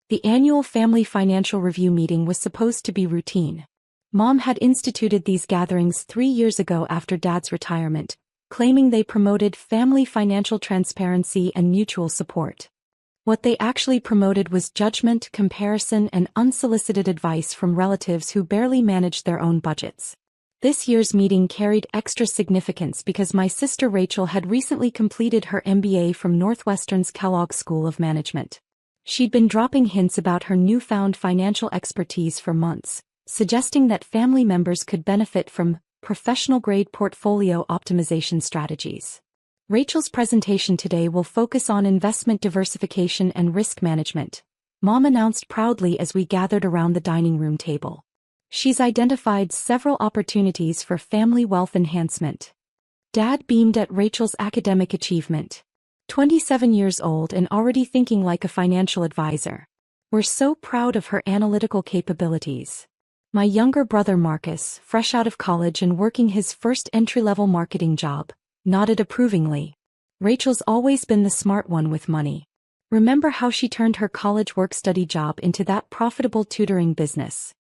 The annual family financial review meeting was supposed to be routine. Mom had instituted these gatherings 3 years ago after Dad's retirement, claiming they promoted family financial transparency and mutual support. What they actually promoted was judgment, comparison, and unsolicited advice from relatives who barely managed their own budgets. This year's meeting carried extra significance because my sister Rachel had recently completed her MBA from Northwestern's Kellogg School of Management. She'd been dropping hints about her newfound financial expertise for months, suggesting that family members could benefit from professional-grade portfolio optimization strategies. Rachel's presentation today will focus on investment diversification and risk management, Mom announced proudly as we gathered around the dining room table. She's identified several opportunities for family wealth enhancement. Dad beamed at Rachel's academic achievement. 27 years old and already thinking like a financial advisor. We're so proud of her analytical capabilities. My younger brother Marcus, fresh out of college and working his first entry-level marketing job, nodded approvingly. Rachel's always been the smart one with money. Remember how she turned her college work-study job into that profitable tutoring business?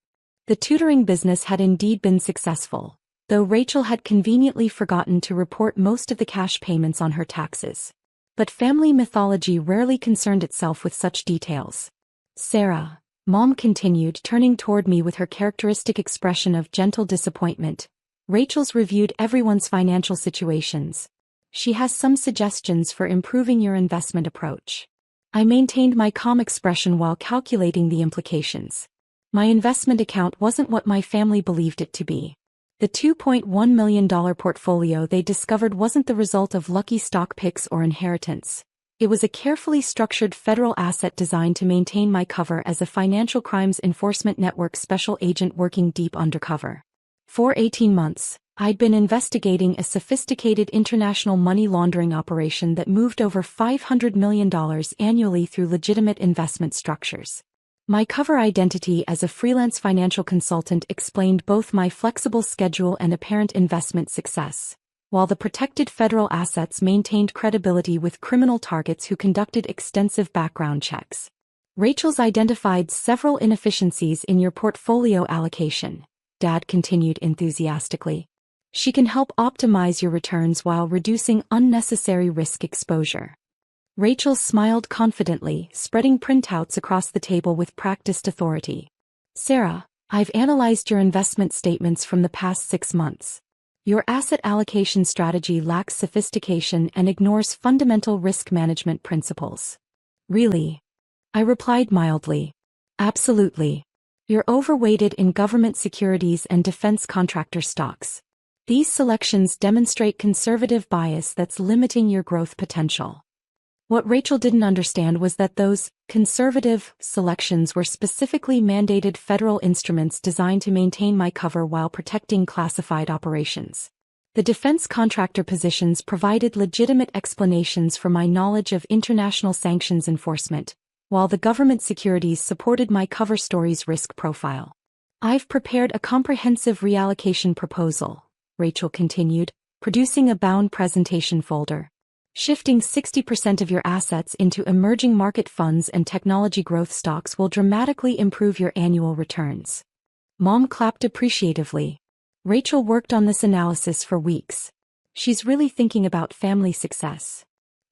The tutoring business had indeed been successful, though Rachel had conveniently forgotten to report most of the cash payments on her taxes. But family mythology rarely concerned itself with such details. Sarah, Mom continued, turning toward me with her characteristic expression of gentle disappointment, Rachel's reviewed everyone's financial situations. She has some suggestions for improving your investment approach. I maintained my calm expression while calculating the implications. My investment account wasn't what my family believed it to be. The $2.1 million portfolio they discovered wasn't the result of lucky stock picks or inheritance. It was a carefully structured federal asset designed to maintain my cover as a Financial Crimes Enforcement Network special agent working deep undercover. For 18 months, I'd been investigating a sophisticated international money laundering operation that moved over $500 million annually through legitimate investment structures. My cover identity as a freelance financial consultant explained both my flexible schedule and apparent investment success, while the protected federal assets maintained credibility with criminal targets who conducted extensive background checks. Rachel's identified several inefficiencies in your portfolio allocation, Dad continued enthusiastically. She can help optimize your returns while reducing unnecessary risk exposure. Rachel smiled confidently, spreading printouts across the table with practiced authority. Sarah, I've analyzed your investment statements from the past 6 months. Your asset allocation strategy lacks sophistication and ignores fundamental risk management principles. Really? I replied mildly. Absolutely. You're overweighted in government securities and defense contractor stocks. These selections demonstrate conservative bias that's limiting your growth potential. What Rachel didn't understand was that those conservative selections were specifically mandated federal instruments designed to maintain my cover while protecting classified operations. The defense contractor positions provided legitimate explanations for my knowledge of international sanctions enforcement, while the government securities supported my cover story's risk profile. I've prepared a comprehensive reallocation proposal, Rachel continued, producing a bound presentation folder. Shifting 60% of your assets into emerging market funds and technology growth stocks will dramatically improve your annual returns. Mom clapped appreciatively. Rachel worked on this analysis for weeks. She's really thinking about family success.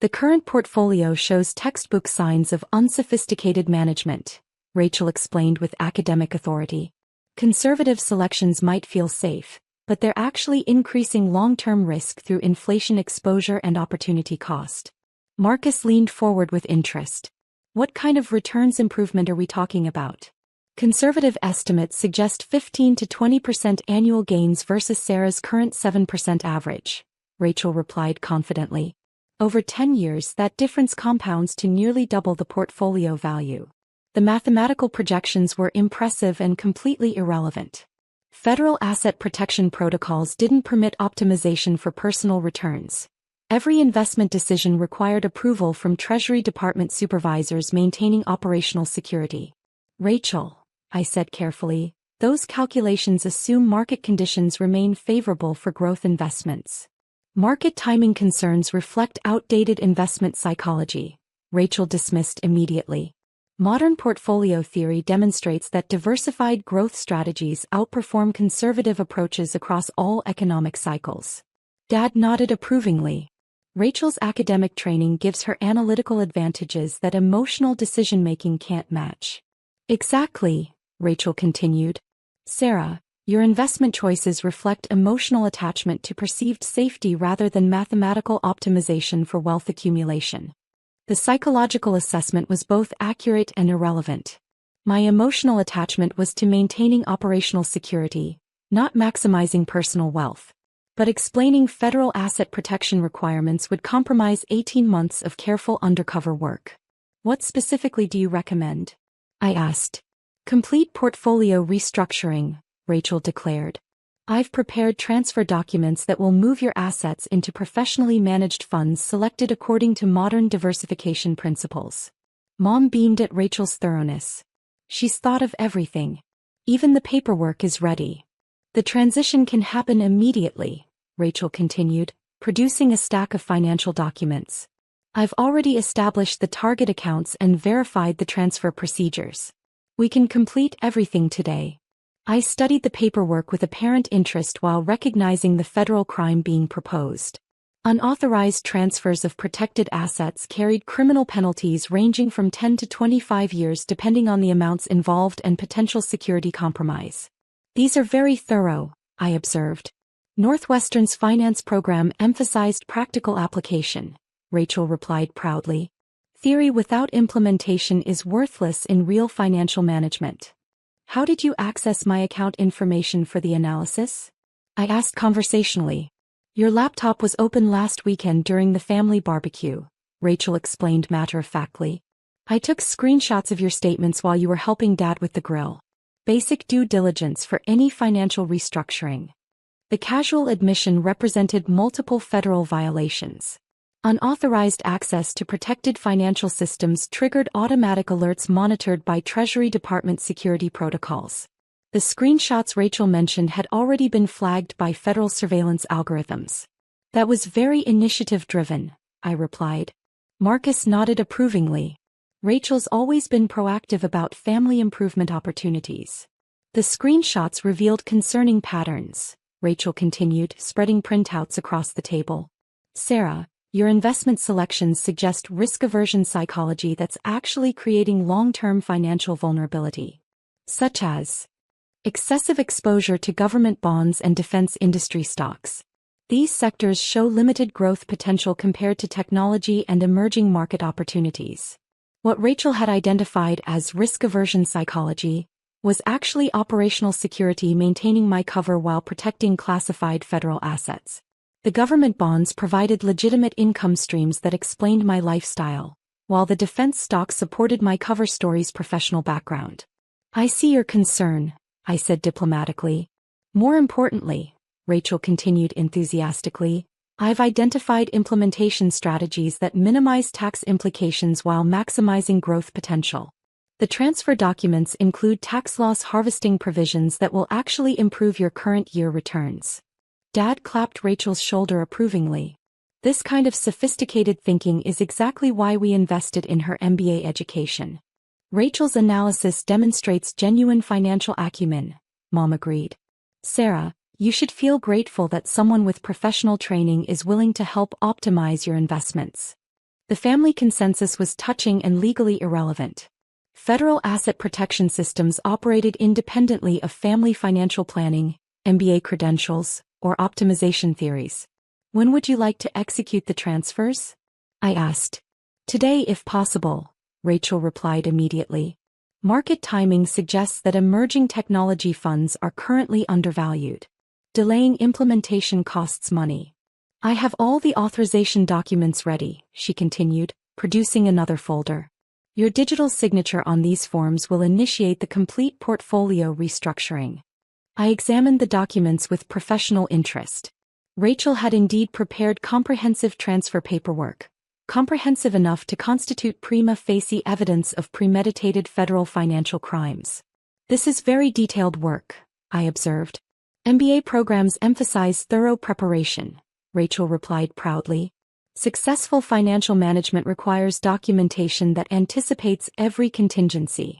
The current portfolio shows textbook signs of unsophisticated management, Rachel explained with academic authority. Conservative selections might feel safe, but they're actually increasing long-term risk through inflation exposure and opportunity cost. Marcus leaned forward with interest. What kind of returns improvement are we talking about? Conservative estimates suggest 15 to 20% annual gains versus Sarah's current 7% average, Rachel replied confidently. Over 10 years, that difference compounds to nearly double the portfolio value. The mathematical projections were impressive and completely irrelevant. Federal asset protection protocols didn't permit optimization for personal returns. Every investment decision required approval from Treasury Department supervisors maintaining operational security. Rachel, I said carefully, those calculations assume market conditions remain favorable for growth investments. Market timing concerns reflect outdated investment psychology, Rachel dismissed immediately. Modern portfolio theory demonstrates that diversified growth strategies outperform conservative approaches across all economic cycles. Dad nodded approvingly. Rachel's academic training gives her analytical advantages that emotional decision-making can't match. Exactly, Rachel continued. Sarah, your investment choices reflect emotional attachment to perceived safety rather than mathematical optimization for wealth accumulation. The psychological assessment was both accurate and irrelevant. My emotional attachment was to maintaining operational security, not maximizing personal wealth. But explaining federal asset protection requirements would compromise 18 months of careful undercover work. What specifically do you recommend? I asked. Complete portfolio restructuring, Rachel declared. I've prepared transfer documents that will move your assets into professionally managed funds selected according to modern diversification principles. Mom beamed at Rachel's thoroughness. She's thought of everything. Even the paperwork is ready. The transition can happen immediately, Rachel continued, producing a stack of financial documents. I've already established the target accounts and verified the transfer procedures. We can complete everything today. I studied the paperwork with apparent interest while recognizing the federal crime being proposed. Unauthorized transfers of protected assets carried criminal penalties ranging from 10 to 25 years depending on the amounts involved and potential security compromise. These are very thorough, I observed. Northwestern's finance program emphasized practical application, Rachel replied proudly. Theory without implementation is worthless in real financial management. How did you access my account information for the analysis? I asked conversationally. Your laptop was open last weekend during the family barbecue, Rachel explained matter-of-factly. I took screenshots of your statements while you were helping Dad with the grill. Basic due diligence for any financial restructuring. The casual admission represented multiple federal violations. Unauthorized access to protected financial systems triggered automatic alerts monitored by Treasury Department security protocols. The screenshots Rachel mentioned had already been flagged by federal surveillance algorithms. That was very initiative-driven, I replied. Marcus nodded approvingly. Rachel's always been proactive about family improvement opportunities. The screenshots revealed concerning patterns, Rachel continued, spreading printouts across the table. Sarah, your investment selections suggest risk aversion psychology that's actually creating long-term financial vulnerability. Such as excessive exposure to government bonds and defense industry stocks. These sectors show limited growth potential compared to technology and emerging market opportunities. What Rachel had identified as risk aversion psychology was actually operational security, maintaining my cover while protecting classified federal assets. The government bonds provided legitimate income streams that explained my lifestyle, while the defense stocks supported my cover story's professional background. I see your concern, I said diplomatically. More importantly, Rachel continued enthusiastically, I've identified implementation strategies that minimize tax implications while maximizing growth potential. The transfer documents include tax loss harvesting provisions that will actually improve your current year returns. Dad clapped Rachel's shoulder approvingly. This kind of sophisticated thinking is exactly why we invested in her MBA education. Rachel's analysis demonstrates genuine financial acumen, Mom agreed. Sarah, you should feel grateful that someone with professional training is willing to help optimize your investments. The family consensus was touching and legally irrelevant. Federal asset protection systems operated independently of family financial planning, MBA credentials, or optimization theories. When would you like to execute the transfers? I asked. Today if possible, Rachel replied immediately. Market timing suggests that emerging technology funds are currently undervalued. Delaying implementation costs money. I have all the authorization documents ready, she continued, producing another folder. Your digital signature on these forms will initiate the complete portfolio restructuring. I examined the documents with professional interest. Rachel had indeed prepared comprehensive transfer paperwork, comprehensive enough to constitute prima facie evidence of premeditated federal financial crimes. This is very detailed work, I observed. MBA programs emphasize thorough preparation, Rachel replied proudly. Successful financial management requires documentation that anticipates every contingency.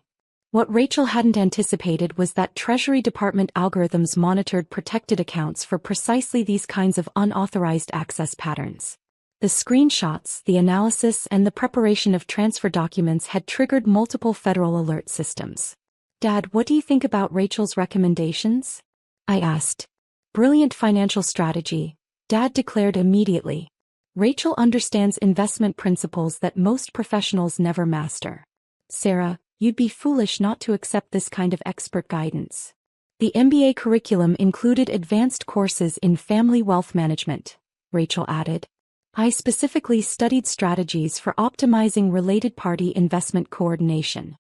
What Rachel hadn't anticipated was that Treasury Department algorithms monitored protected accounts for precisely these kinds of unauthorized access patterns. The screenshots, the analysis, and the preparation of transfer documents had triggered multiple federal alert systems. "Dad, what do you think about Rachel's recommendations?" I asked. "Brilliant financial strategy," Dad declared immediately. "Rachel understands investment principles that most professionals never master. Sarah, you'd be foolish not to accept this kind of expert guidance." The MBA curriculum included advanced courses in family wealth management, Rachel added. "I specifically studied strategies for optimizing related party investment coordination."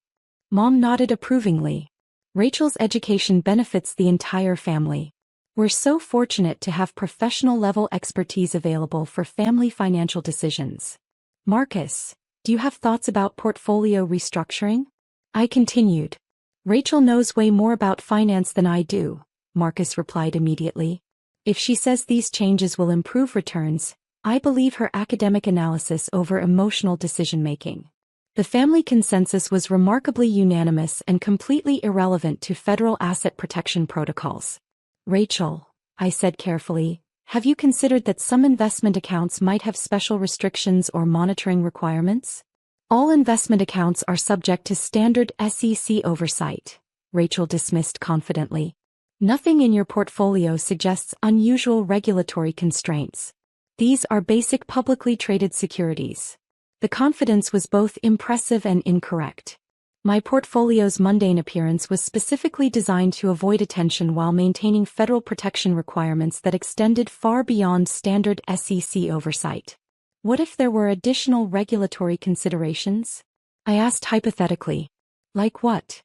Mom nodded approvingly. "Rachel's education benefits the entire family. We're so fortunate to have professional-level expertise available for family financial decisions." "Marcus, do you have thoughts about portfolio restructuring?" I continued. "Rachel knows way more about finance than I do," Marcus replied immediately. "If she says these changes will improve returns, I believe her academic analysis over emotional decision-making." The family consensus was remarkably unanimous and completely irrelevant to federal asset protection protocols. "Rachel," I said carefully, "have you considered that some investment accounts might have special restrictions or monitoring requirements?" "All investment accounts are subject to standard SEC oversight," Rachel dismissed confidently. "Nothing in your portfolio suggests unusual regulatory constraints. These are basic publicly traded securities." The confidence was both impressive and incorrect. My portfolio's mundane appearance was specifically designed to avoid attention while maintaining federal protection requirements that extended far beyond standard SEC oversight. What if there were additional regulatory considerations? I asked hypothetically. "Like what?"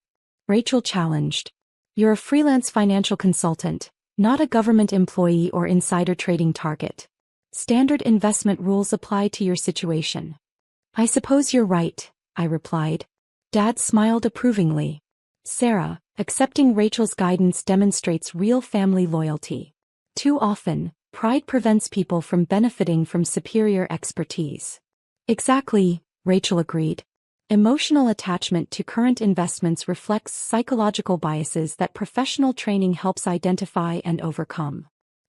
Rachel challenged. "You're a freelance financial consultant, not a government employee or insider trading target. Standard investment rules apply to your situation." "I suppose you're right," I replied. Dad smiled approvingly. "Sarah, accepting Rachel's guidance demonstrates real family loyalty. Too often, pride prevents people from benefiting from superior expertise." "Exactly," Rachel agreed. "Emotional attachment to current investments reflects psychological biases that professional training helps identify and overcome."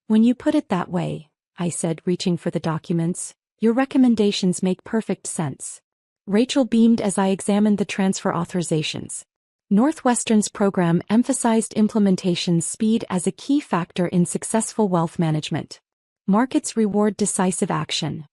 "When you put it that way," I said, reaching for the documents, "your recommendations make perfect sense." Rachel beamed as I examined the transfer authorizations. Northwestern's program emphasized implementation speed as a key factor in successful wealth management. Markets reward decisive action.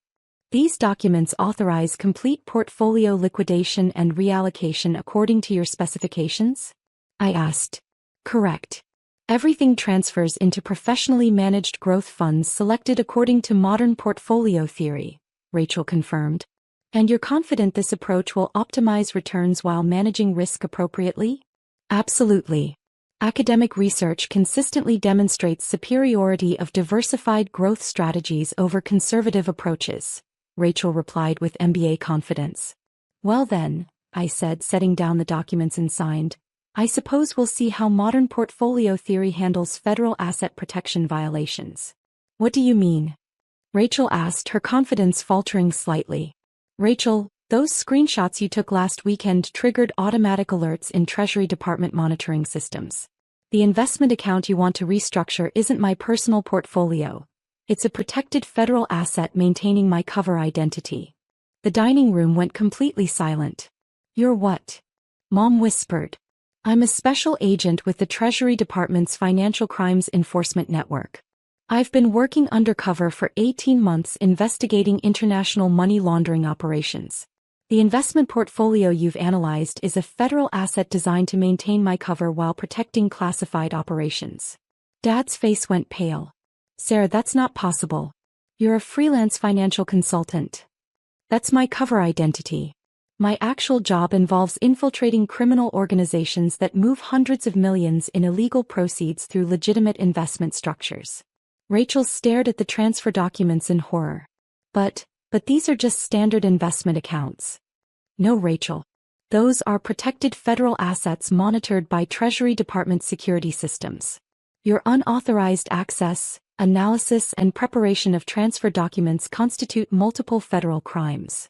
"These documents authorize complete portfolio liquidation and reallocation according to your specifications?" I asked. "Correct. Everything transfers into professionally managed growth funds selected according to modern portfolio theory," Rachel confirmed. "And you're confident this approach will optimize returns while managing risk appropriately?" "Absolutely. Academic research consistently demonstrates superiority of diversified growth strategies over conservative approaches," Rachel replied with MBA confidence. "Well then," I said, setting down the documents and signed, "I suppose we'll see how modern portfolio theory handles federal asset protection violations." "What do you mean?" Rachel asked, her confidence faltering slightly. "Rachel, those screenshots you took last weekend triggered automatic alerts in Treasury Department monitoring systems. The investment account you want to restructure isn't my personal portfolio. It's a protected federal asset maintaining my cover identity." The dining room went completely silent. "You're what?" Mom whispered. "I'm a special agent with the Treasury Department's Financial Crimes Enforcement Network. I've been working undercover for 18 months investigating international money laundering operations. The investment portfolio you've analyzed is a federal asset designed to maintain my cover while protecting classified operations." Dad's face went pale. "Sarah, that's not possible. You're a freelance financial consultant." "That's my cover identity. My actual job involves infiltrating criminal organizations that move hundreds of millions in illegal proceeds through legitimate investment structures." Rachel stared at the transfer documents in horror. But these are just standard investment accounts." "No, Rachel. Those are protected federal assets monitored by Treasury Department security systems. Your unauthorized access, analysis and preparation of transfer documents constitute multiple federal crimes.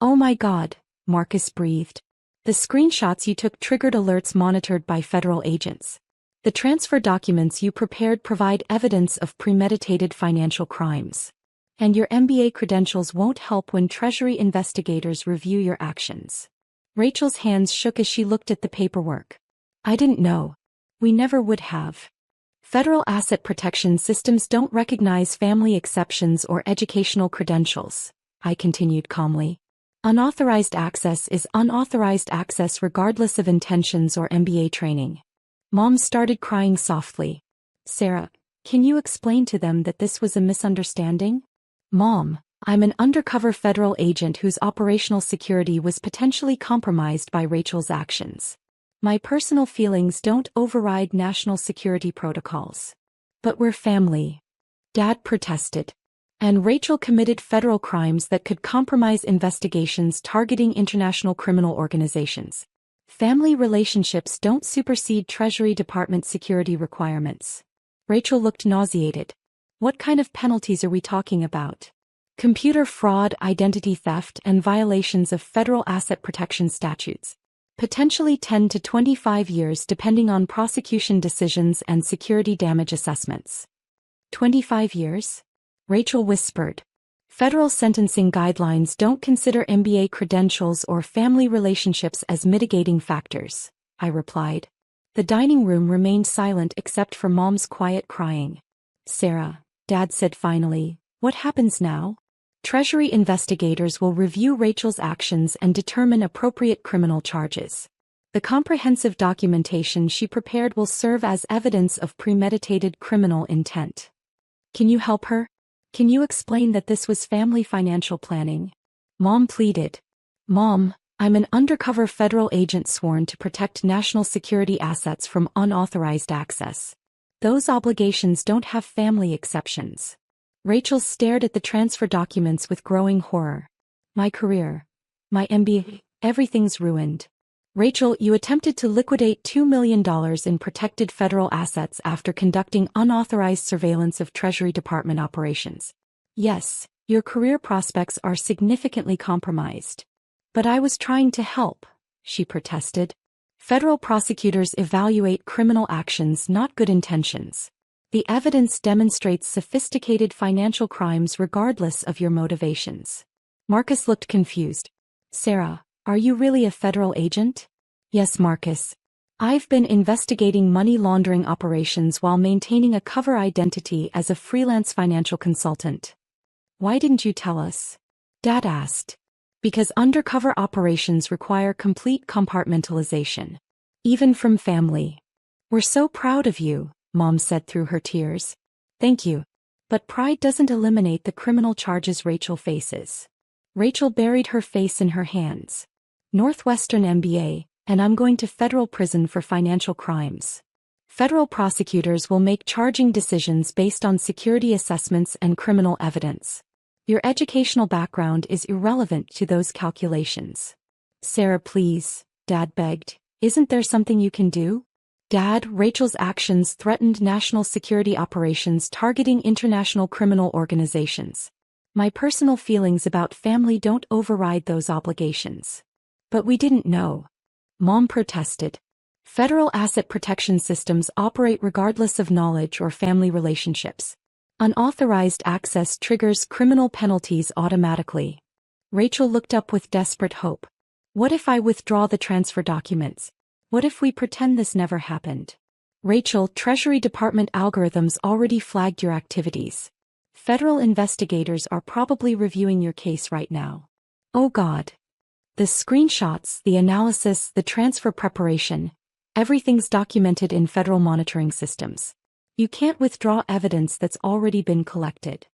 Oh my God, Marcus breathed. The screenshots you took triggered alerts monitored by federal agents. The transfer documents you prepared provide evidence of premeditated financial crimes. And your MBA credentials won't help when Treasury investigators review your actions. Rachel's hands shook as she looked at the paperwork. I didn't know. We never would have. Federal asset protection systems don't recognize family exceptions or educational credentials, I continued calmly. Unauthorized access is unauthorized access regardless of intentions or MBA training. Mom started crying softly. Sarah, can you explain to them that this was a misunderstanding? Mom, I'm an undercover federal agent whose operational security was potentially compromised by Rachel's actions. My personal feelings don't override national security protocols. But we're family. Dad protested. And Rachel committed federal crimes that could compromise investigations targeting international criminal organizations. Family relationships don't supersede Treasury Department security requirements. Rachel looked nauseated. What kind of penalties are we talking about? Computer fraud, identity theft, and violations of federal asset protection statutes. Potentially 10 to 25 years depending on prosecution decisions and security damage assessments. 25 years? Rachel whispered. Federal sentencing guidelines don't consider MBA credentials or family relationships as mitigating factors, I replied. The dining room remained silent except for Mom's quiet crying. Sarah, Dad said finally, what happens now? Treasury investigators will review Rachel's actions and determine appropriate criminal charges. The comprehensive documentation she prepared will serve as evidence of premeditated criminal intent. Can you help her? Can you explain that this was family financial planning? Mom pleaded. Mom, I'm an undercover federal agent sworn to protect national security assets from unauthorized access. Those obligations don't have family exceptions. Rachel stared at the transfer documents with growing horror. My career. My MBA. Everything's ruined. Rachel, you attempted to liquidate $2 million in protected federal assets after conducting unauthorized surveillance of Treasury Department operations. Yes, your career prospects are significantly compromised. But I was trying to help, she protested. Federal prosecutors evaluate criminal actions, not good intentions. The evidence demonstrates sophisticated financial crimes regardless of your motivations. Marcus looked confused. Sarah, are you really a federal agent? Yes, Marcus. I've been investigating money laundering operations while maintaining a cover identity as a freelance financial consultant. Why didn't you tell us? Dad asked. Because undercover operations require complete compartmentalization. Even from family. We're so proud of you, Mom said through her tears. Thank you. But pride doesn't eliminate the criminal charges Rachel faces. Rachel buried her face in her hands. Northwestern MBA, and I'm going to federal prison for financial crimes. Federal prosecutors will make charging decisions based on security assessments and criminal evidence. Your educational background is irrelevant to those calculations. Sarah, please, Dad begged. Isn't there something you can do? Dad, Rachel's actions threatened national security operations targeting international criminal organizations. My personal feelings about family don't override those obligations. But we didn't know. Mom protested. Federal asset protection systems operate regardless of knowledge or family relationships. Unauthorized access triggers criminal penalties automatically. Rachel looked up with desperate hope. What if I withdraw the transfer documents? What if we pretend this never happened? Rachel, Treasury Department algorithms already flagged your activities. Federal investigators are probably reviewing your case right now. Oh God. The screenshots, the analysis, the transfer preparation, everything's documented in federal monitoring systems. You can't withdraw evidence that's already been collected.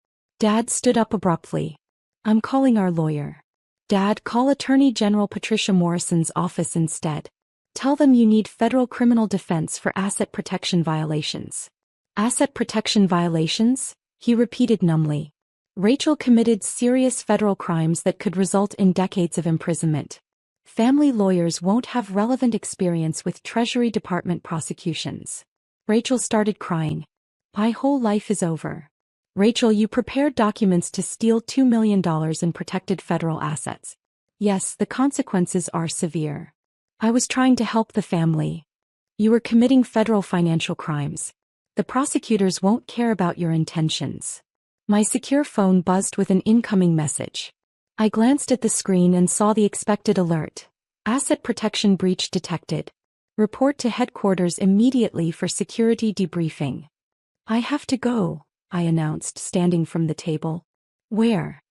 Dad stood up abruptly. I'm calling our lawyer. Dad, call Attorney General Patricia Morrison's office instead. Tell them you need federal criminal defense for asset protection violations. Asset protection violations? He repeated numbly. Rachel committed serious federal crimes that could result in decades of imprisonment. Family lawyers won't have relevant experience with Treasury Department prosecutions. Rachel started crying. My whole life is over. Rachel, you prepared documents to steal $2 million in protected federal assets. Yes, the consequences are severe. I was trying to help the family. You were committing federal financial crimes. The prosecutors won't care about your intentions. My secure phone buzzed with an incoming message. I glanced at the screen and saw the expected alert. Asset protection breach detected. Report to headquarters immediately for security debriefing. I have to go, I announced, standing from the table. Where?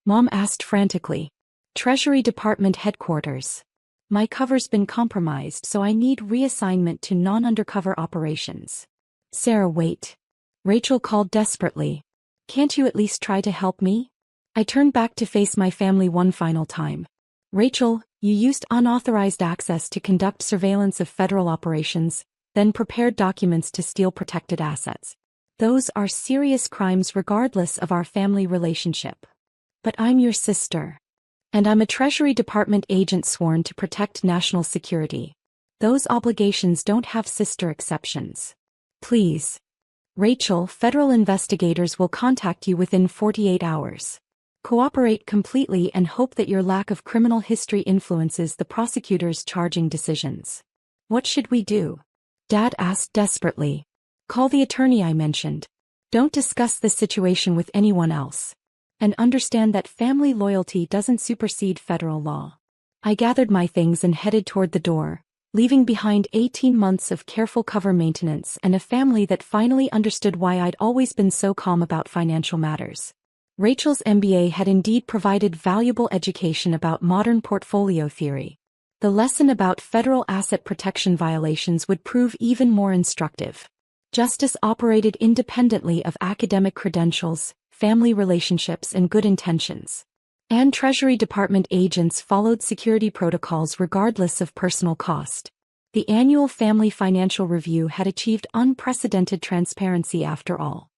Mom asked frantically. Treasury Department headquarters. My cover's been compromised, so I need reassignment to non-undercover operations. Sarah, wait. Rachel called desperately. Can't you at least try to help me? I turned back to face my family one final time. Rachel, you used unauthorized access to conduct surveillance of federal operations, then prepared documents to steal protected assets. Those are serious crimes regardless of our family relationship. But I'm your sister. And I'm a Treasury Department agent sworn to protect national security. Those obligations don't have sister exceptions. Please. Rachel, federal investigators will contact you within 48 hours. Cooperate completely and hope that your lack of criminal history influences the prosecutor's charging decisions. What should we do? Dad asked desperately. Call the attorney I mentioned. Don't discuss this situation with anyone else. And understand that family loyalty doesn't supersede federal law. I gathered my things and headed toward the door, leaving behind 18 months of careful cover maintenance and a family that finally understood why I'd always been so calm about financial matters. Rachel's MBA had indeed provided valuable education about modern portfolio theory. The lesson about federal asset protection violations would prove even more instructive. Justice operated independently of academic credentials, family relationships, and good intentions. And Treasury Department agents followed security protocols regardless of personal cost. The annual Family Financial Review had achieved unprecedented transparency after all.